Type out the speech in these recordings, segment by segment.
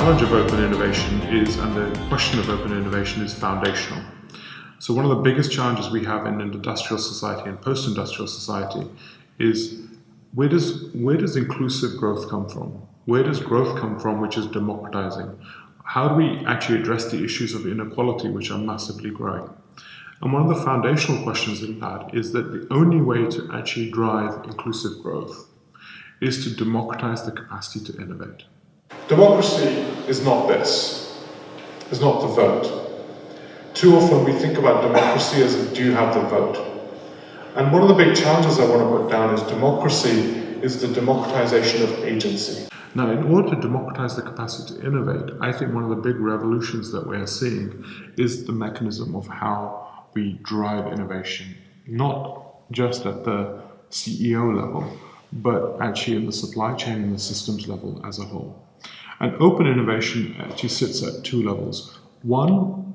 challenge of open innovation is, and the question of open innovation is foundational. So one of the biggest challenges we have in an industrial society and post-industrial society is where does inclusive growth come from? Where does growth come from which is democratizing? How do we actually address the issues of inequality which are massively growing? And one of the foundational questions in that is that the only way to actually drive inclusive growth is to democratize the capacity to innovate. Democracy is not this, is not the vote. Too often we think about democracy as do you have the vote? And one of the big challenges I want to put down is democracy is the democratization of agency. Now, in order to democratize the capacity to innovate, I think one of the big revolutions that we're seeing is the mechanism of how we drive innovation, not just at the CEO level, but actually in the supply chain and the systems level as a whole. And open innovation actually sits at two levels. One,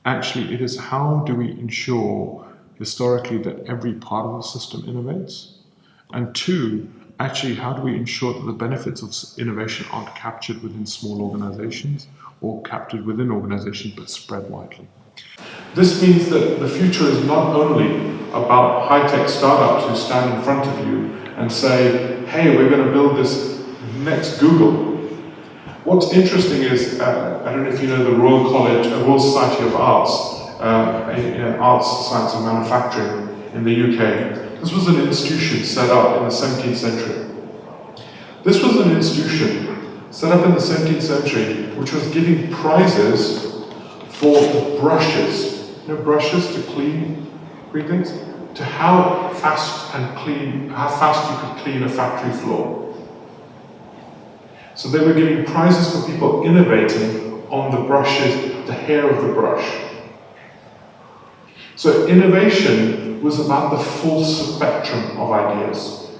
actually, it is how do we ensure historically that every part of the system innovates? And two, actually, how do we ensure that the benefits of innovation aren't captured within small organizations or captured within organizations but spread widely? This means that the future is not only about high-tech startups who stand in front of you and say, hey, we're going to build this next Google. What's interesting is, I don't know if you know the Royal Society of Arts, Arts, Science and Manufacturing in the UK. This was an institution set up in the 17th century. This was an institution set up in the 17th century which was giving prizes for brushes. You know, brushes to clean things? To how fast you could clean a factory floor. So they were giving prizes for people innovating on the brushes, the hair of the brush. So innovation was about the full spectrum of ideas,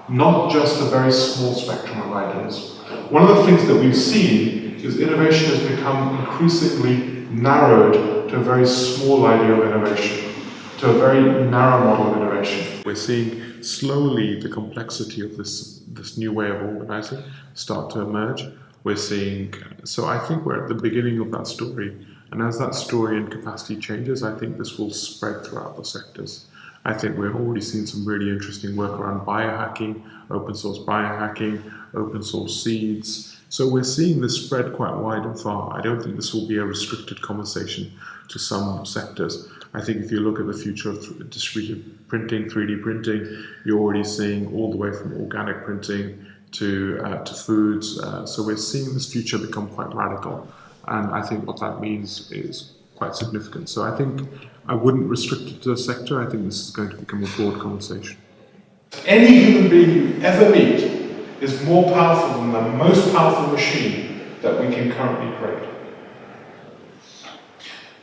not just a very small spectrum of ideas. One of the things that we've seen is innovation has become increasingly narrowed to a very small idea of innovation, to a very narrow model of innovation. We're seeing slowly the complexity of this new way of organizing start to emerge. So I think we're at the beginning of that story. And as that story and capacity changes, I think this will spread throughout the sectors. I think we've already seen some really interesting work around biohacking, open source biohacking, open source seeds. So we're seeing this spread quite wide and far. I don't think this will be a restricted conversation to some sectors. I think if you look at the future of distributed printing, 3D printing, you're already seeing all the way from organic printing to foods. So we're seeing this future become quite radical. And I think what that means is quite significant. So I think I wouldn't restrict it to a sector. I think this is going to become a broad conversation. Any human being you ever meet is more powerful than the most powerful machine that we can currently create.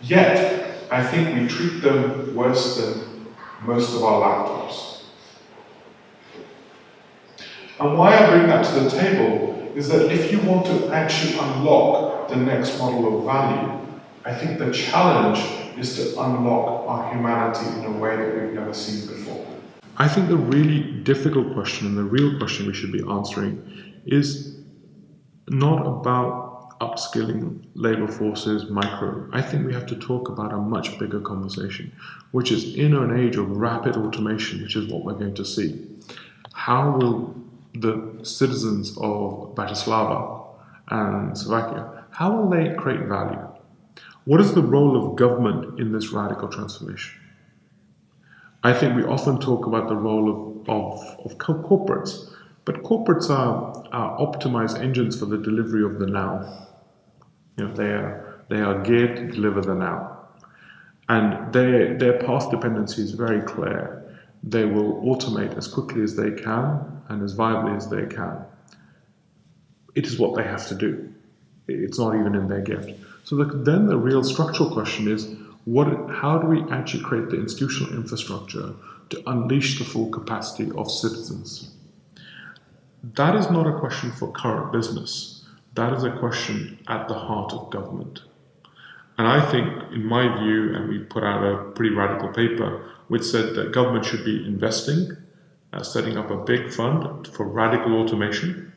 Yet, I think we treat them worse than most of our laptops. And why I bring that to the table is that if you want to actually unlock the next model of value, I think the challenge is to unlock our humanity in a way that we've never seen before. I think the really difficult question and the real question we should be answering is not about upskilling labor forces, micro. I think we have to talk about a much bigger conversation, which is in an age of rapid automation, which is what we're going to see. How will the citizens of Bratislava and Slovakia, how will they create value? What is the role of government in this radical transformation? I think we often talk about the role of corporates, but corporates are optimized engines for the delivery of the now. You know, they are geared to deliver the now. And their path dependency is very clear. They will automate as quickly as they can and as viably as they can. It is what they have to do. It's not even in their gift. So then the real structural question is, how do we actually create the institutional infrastructure to unleash the full capacity of citizens? That is not a question for current business. That is a question at the heart of government. And I think, in my view, and we put out a pretty radical paper, which said that government should be investing, setting up a big fund for radical automation,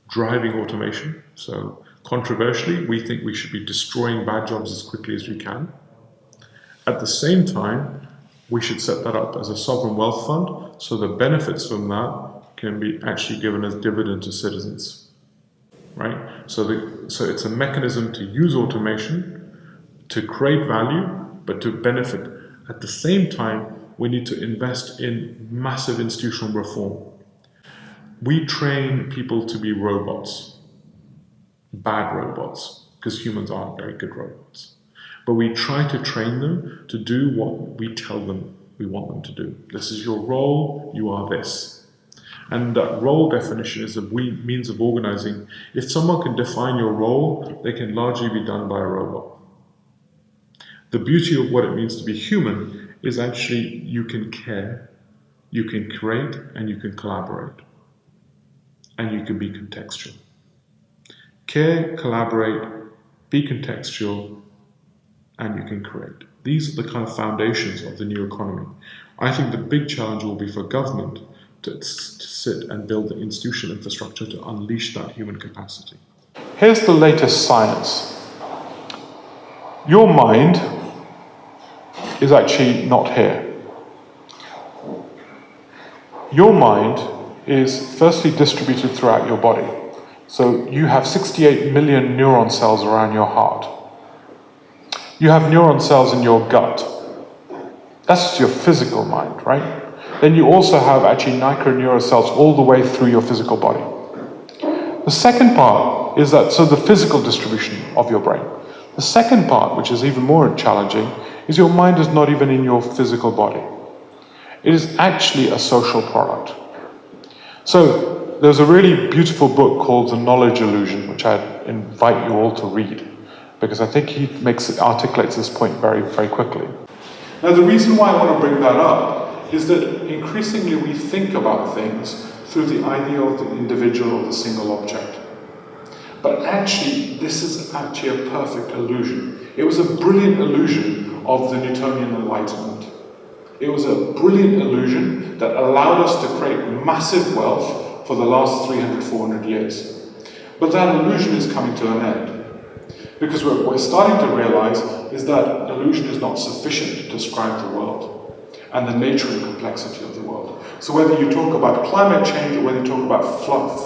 driving automation, so Controversially, we think we should be destroying bad jobs as quickly as we can. At the same time, we should set that up as a sovereign wealth fund so the benefits from that can be actually given as dividend to citizens, right? So it's a mechanism to use automation to create value, but to benefit. At the same time, we need to invest in massive institutional reform. We train people to be robots, bad robots, because humans aren't very good robots. But we try to train them to do what we tell them we want them to do. This is your role, you are this. And that role definition is a means of organizing. If someone can define your role, they can largely be done by a robot. The beauty of what it means to be human is actually you can care, you can create, and you can collaborate. And you can be contextual. Care, collaborate, be contextual, and you can create. These are the kind of foundations of the new economy. I think the big challenge will be for government to sit and build the institutional infrastructure to unleash that human capacity. Here's the latest science. Your mind is actually not here. Your mind is firstly distributed throughout your body. So you have 68 million neuron cells around your heart. You have neuron cells in your gut. That's your physical mind, right? Then you also have actually microneural cells all the way through your physical body. The second part is that, so the physical distribution of your brain. The second part, which is even more challenging, is your mind is not even in your physical body. It is actually a social product. So there's a really beautiful book called The Knowledge Illusion, which I invite you all to read, because I think he articulates this point very, very quickly. Now, the reason why I want to bring that up is that increasingly we think about things through the idea of the individual or the single object. But actually, this is actually a perfect illusion. It was a brilliant illusion of the Newtonian Enlightenment. It was a brilliant illusion that allowed us to create massive wealth for the last 300, 400 years. But that illusion is coming to an end. Because what we're starting to realize is that illusion is not sufficient to describe the world and the nature and complexity of the world. So whether you talk about climate change or whether you talk about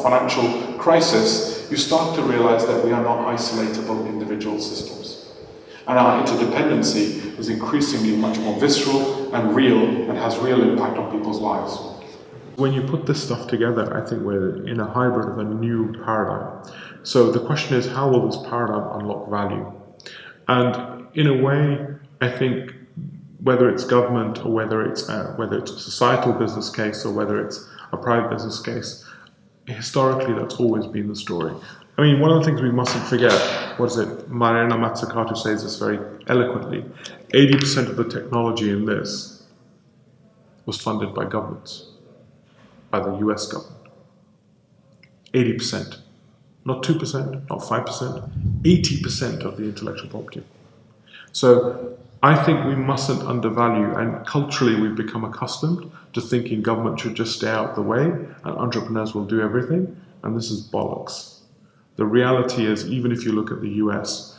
financial crisis, you start to realize that we are not isolatable individual systems. And our interdependency is increasingly much more visceral and real and has real impact on people's lives. When you put this stuff together, I think we're in a hybrid of a new paradigm. So the question is, how will this paradigm unlock value? And in a way, I think whether it's government or whether it's a societal business case or whether it's a private business case, historically that's always been the story. I mean, one of the things we mustn't forget, Mariana Mazzucato says this very eloquently, 80% of the technology in this was funded by governments, by the US government. 80%. Not 2%, not 5%, 80% of the intellectual property. So I think we mustn't undervalue, and culturally we've become accustomed to thinking government should just stay out of the way and entrepreneurs will do everything, and this is bollocks. The reality is, even if you look at the US,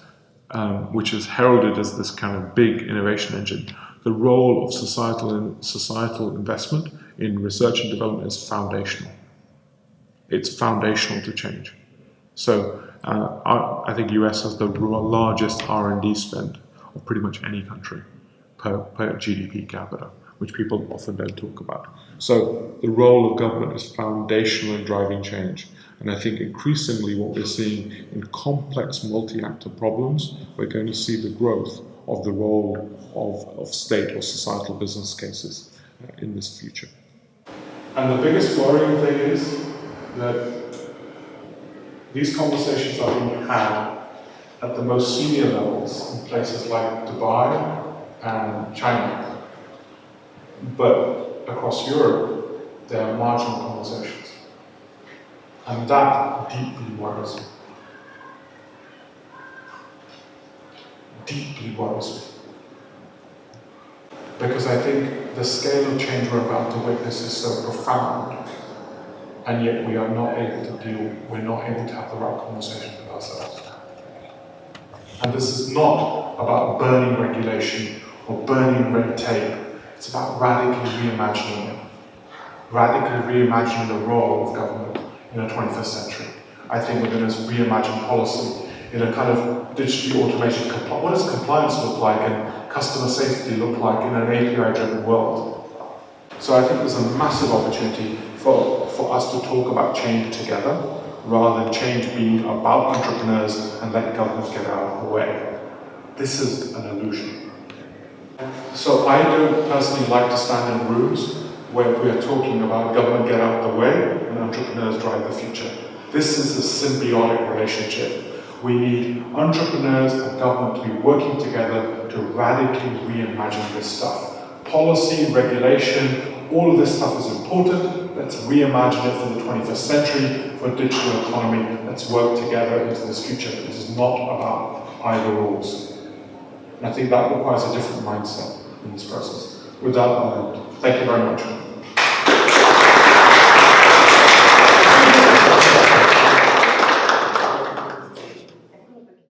which is heralded as this kind of big innovation engine, the role of societal investment in research and development is foundational. It's foundational to change. So I think US has the largest R&D spend of pretty much any country per GDP capita, which people often don't talk about. So the role of government is foundational in driving change. And I think increasingly what we're seeing in complex multi-actor problems, we're going to see the growth of the role of state or societal business cases in this future. And the biggest worrying thing is that these conversations are being had at the most senior levels in places like Dubai and China. But across Europe, there are marginal conversations. And that deeply worries me. Deeply worries me. Because I think the scale of change we're about to witness is so profound, and yet we are not able to we're not able to have the right conversation with ourselves. And this is not about burning regulation or burning red tape. It's about radically reimagining it. Radically reimagining the role of government in the 21st century. I think we're going to reimagine policy in a kind of digitally automated compliance. What does compliance look like and customer safety look like in an API-driven world? So I think there's a massive opportunity for us to talk about change together, rather than change being about entrepreneurs and let government get out of the way. This is an illusion. So I don't personally like to stand in rooms where we are talking about government get out of the way and entrepreneurs drive the future. This is a symbiotic relationship. We need entrepreneurs and government to be working together to radically reimagine this stuff. Policy, regulation, all of this stuff is important. Let's reimagine it for the 21st century, for a digital economy. Let's work together into this future. This is not about either rules. And I think that requires a different mindset in this process. With that, thank you very much.